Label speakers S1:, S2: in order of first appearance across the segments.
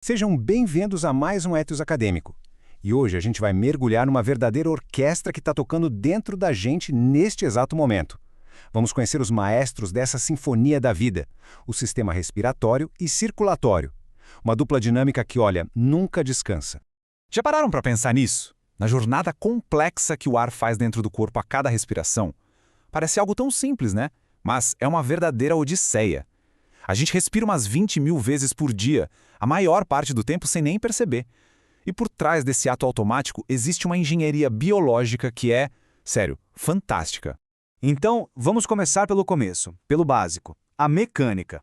S1: Sejam bem-vindos a mais um Ethos Acadêmico. E hoje a gente vai mergulhar numa verdadeira orquestra que está tocando dentro da gente neste exato momento. Vamos conhecer os maestros dessa sinfonia da vida, o sistema respiratório e circulatório. Uma dupla dinâmica que, olha, nunca descansa.
S2: Já pararam para pensar nisso? Na jornada complexa que o ar faz dentro do corpo a cada respiração? Parece algo tão simples, né? Mas é uma verdadeira odisseia. A gente respira umas 20 mil vezes por dia, a maior parte do tempo sem nem perceber. E por trás desse ato automático existe uma engenharia biológica que é, sério, fantástica.
S3: Então, vamos começar pelo começo, pelo básico, a mecânica.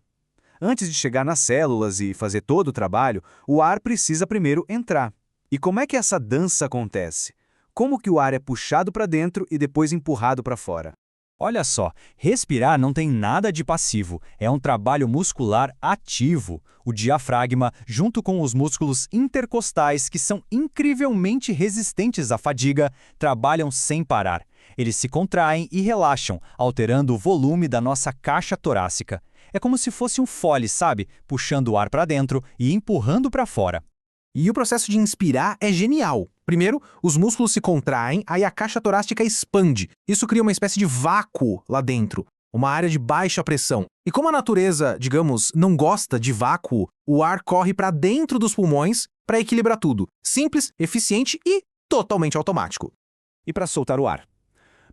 S3: Antes de chegar nas células e fazer todo o trabalho, o ar precisa primeiro entrar. E como é que essa dança acontece? Como que o ar é puxado para dentro e depois empurrado para fora?
S4: Olha só, respirar não tem nada de passivo, é um trabalho muscular ativo. O diafragma, junto com os músculos intercostais, que são incrivelmente resistentes à fadiga, trabalham sem parar. Eles se contraem e relaxam, alterando o volume da nossa caixa torácica. É como se fosse um fole, sabe? Puxando o ar para dentro e empurrando para fora.
S5: E o processo de inspirar é genial. Primeiro, os músculos se contraem, aí a caixa torácica expande. Isso cria uma espécie de vácuo lá dentro, uma área de baixa pressão. E como a natureza, digamos, não gosta de vácuo, o ar corre para dentro dos pulmões para equilibrar tudo. Simples, eficiente e totalmente automático.
S2: E para soltar o ar?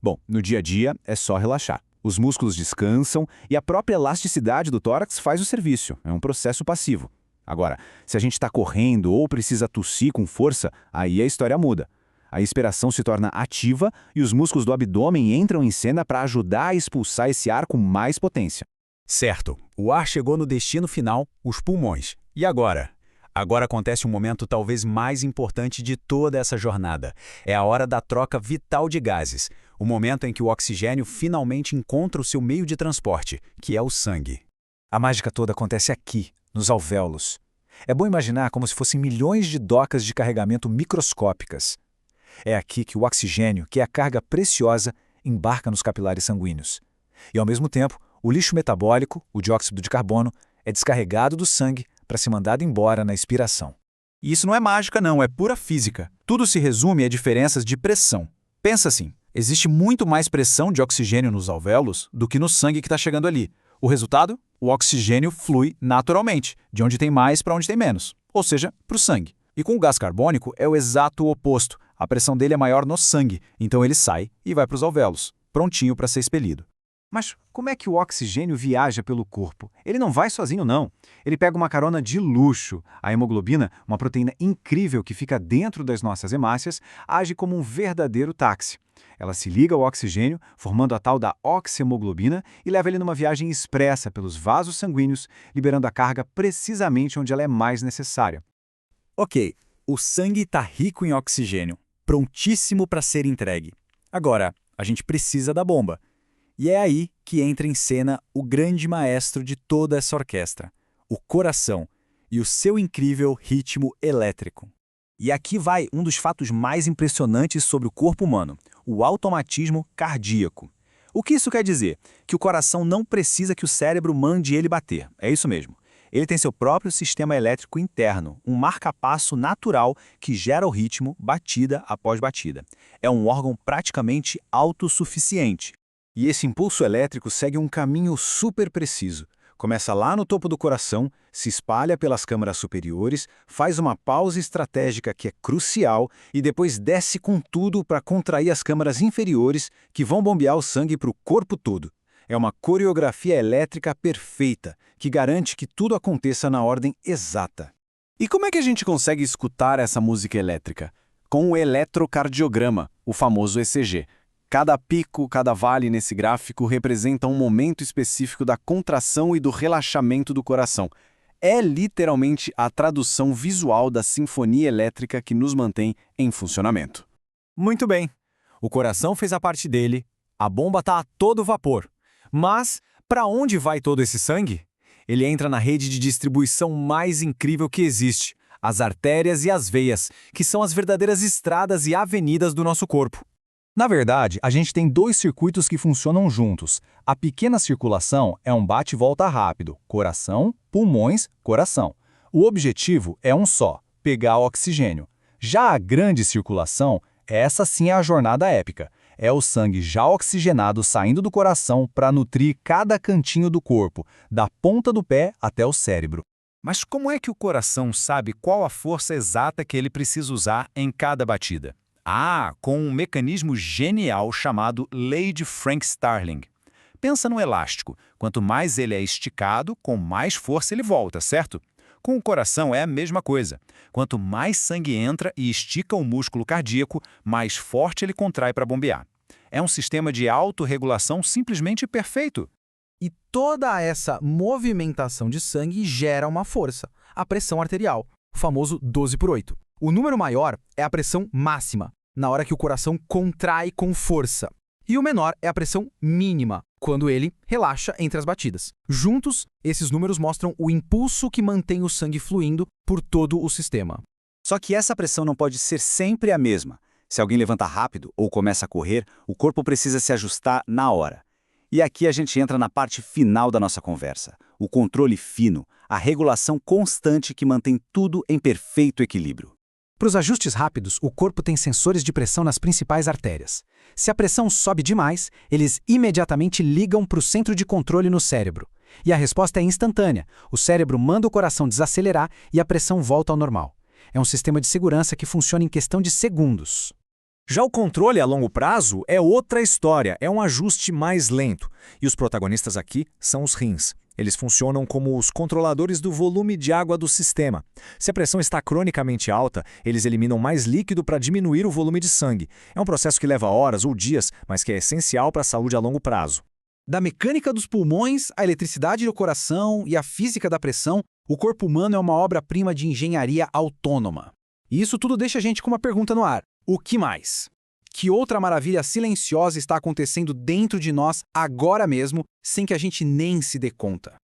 S2: Bom, no dia a dia é só relaxar. Os músculos descansam e a própria elasticidade do tórax faz o serviço. É um processo passivo. Agora, se a gente está correndo ou precisa tossir com força, aí a história muda. A expiração se torna ativa e os músculos do abdômen entram em cena para ajudar a expulsar esse ar com mais potência.
S4: Certo, o ar chegou no destino final, os pulmões. E agora? Agora acontece um momento talvez mais importante de toda essa jornada. É a hora da troca vital de gases. O momento em que o oxigênio finalmente encontra o seu meio de transporte, que é o sangue.
S3: A mágica toda acontece aqui, nos alvéolos. É bom imaginar como se fossem milhões de docas de carregamento microscópicas. É aqui que o oxigênio, que é a carga preciosa, embarca nos capilares sanguíneos. E, ao mesmo tempo, o lixo metabólico, o dióxido de carbono, é descarregado do sangue para ser mandado embora na expiração.
S2: E isso não é mágica não, é pura física. Tudo se resume a diferenças de pressão. Pensa assim, existe muito mais pressão de oxigênio nos alvéolos do que no sangue que está chegando ali. O resultado? O oxigênio flui naturalmente, de onde tem mais para onde tem menos, ou seja, para o sangue. E com o gás carbônico é o exato oposto. A pressão dele é maior no sangue, então ele sai e vai para os alvéolos, prontinho para ser expelido.
S3: Mas como é que o oxigênio viaja pelo corpo? Ele não vai sozinho, não. Ele pega uma carona de luxo. A hemoglobina, uma proteína incrível que fica dentro das nossas hemácias, age como um verdadeiro táxi. Ela se liga ao oxigênio, formando a tal da oxihemoglobina e leva ele numa viagem expressa pelos vasos sanguíneos, liberando a carga precisamente onde ela é mais necessária.
S4: Ok, o sangue está rico em oxigênio, prontíssimo para ser entregue. Agora, a gente precisa da bomba. E é aí que entra em cena o grande maestro de toda essa orquestra, o coração e o seu incrível ritmo elétrico. E aqui vai um dos fatos mais impressionantes sobre o corpo humano, o automatismo cardíaco. O que isso quer dizer? Que o coração não precisa que o cérebro mande ele bater, é isso mesmo. Ele tem seu próprio sistema elétrico interno, um marca-passo natural que gera o ritmo batida após batida. É um órgão praticamente autossuficiente. E esse impulso elétrico segue um caminho super preciso. Começa lá no topo do coração, se espalha pelas câmaras superiores, faz uma pausa estratégica que é crucial e depois desce com tudo para contrair as câmaras inferiores que vão bombear o sangue para o corpo todo. É uma coreografia elétrica perfeita, que garante que tudo aconteça na ordem exata.
S2: E como é que a gente consegue escutar essa música elétrica? Com o eletrocardiograma, o famoso ECG. Cada pico, cada vale nesse gráfico representa um momento específico da contração e do relaxamento do coração. É literalmente a tradução visual da sinfonia elétrica que nos mantém em funcionamento.
S4: Muito bem. O coração fez a parte dele, a bomba está a todo vapor. Mas, para onde vai todo esse sangue? Ele entra na rede de distribuição mais incrível que existe, as artérias e as veias, que são as verdadeiras estradas e avenidas do nosso corpo. Na verdade, a gente tem dois circuitos que funcionam juntos. A pequena circulação é um bate-volta rápido, coração, pulmões, coração.
S2: O objetivo é um só: pegar oxigênio. Já a grande circulação, essa sim é a jornada épica. É o sangue já oxigenado saindo do coração para nutrir cada cantinho do corpo, da ponta do pé até o cérebro.
S6: Mas como é que o coração sabe qual a força exata que ele precisa usar em cada batida? Com um mecanismo genial chamado Lei de Frank-Starling. Pensa no elástico. Quanto mais ele é esticado, com mais força ele volta, certo? Com o coração é a mesma coisa. Quanto mais sangue entra e estica o músculo cardíaco, mais forte ele contrai para bombear. É um sistema de autorregulação simplesmente perfeito.
S5: E toda essa movimentação de sangue gera uma força, a pressão arterial, o famoso 12/8. O número maior é a pressão máxima, na hora que o coração contrai com força. E o menor é a pressão mínima, quando ele relaxa entre as batidas. Juntos, esses números mostram o impulso que mantém o sangue fluindo por todo o sistema.
S2: Só que essa pressão não pode ser sempre a mesma. Se alguém levanta rápido ou começa a correr, o corpo precisa se ajustar na hora. E aqui a gente entra na parte final da nossa conversa. O controle fino, a regulação constante que mantém tudo em perfeito equilíbrio.
S1: Para os ajustes rápidos, o corpo tem sensores de pressão nas principais artérias. Se a pressão sobe demais, eles imediatamente ligam para o centro de controle no cérebro. E a resposta é instantânea. O cérebro manda o coração desacelerar e a pressão volta ao normal. É um sistema de segurança que funciona em questão de segundos.
S7: Já o controle a longo prazo é outra história, é um ajuste mais lento. E os protagonistas aqui são os rins. Eles funcionam como os controladores do volume de água do sistema. Se a pressão está cronicamente alta, eles eliminam mais líquido para diminuir o volume de sangue. É um processo que leva horas ou dias, mas que é essencial para a saúde a longo prazo.
S5: Da mecânica dos pulmões, à eletricidade do coração e à física da pressão, o corpo humano é uma obra-prima de engenharia autônoma. E isso tudo deixa a gente com uma pergunta no ar. O que mais? Que outra maravilha silenciosa está acontecendo dentro de nós agora mesmo, sem que a gente nem se dê conta?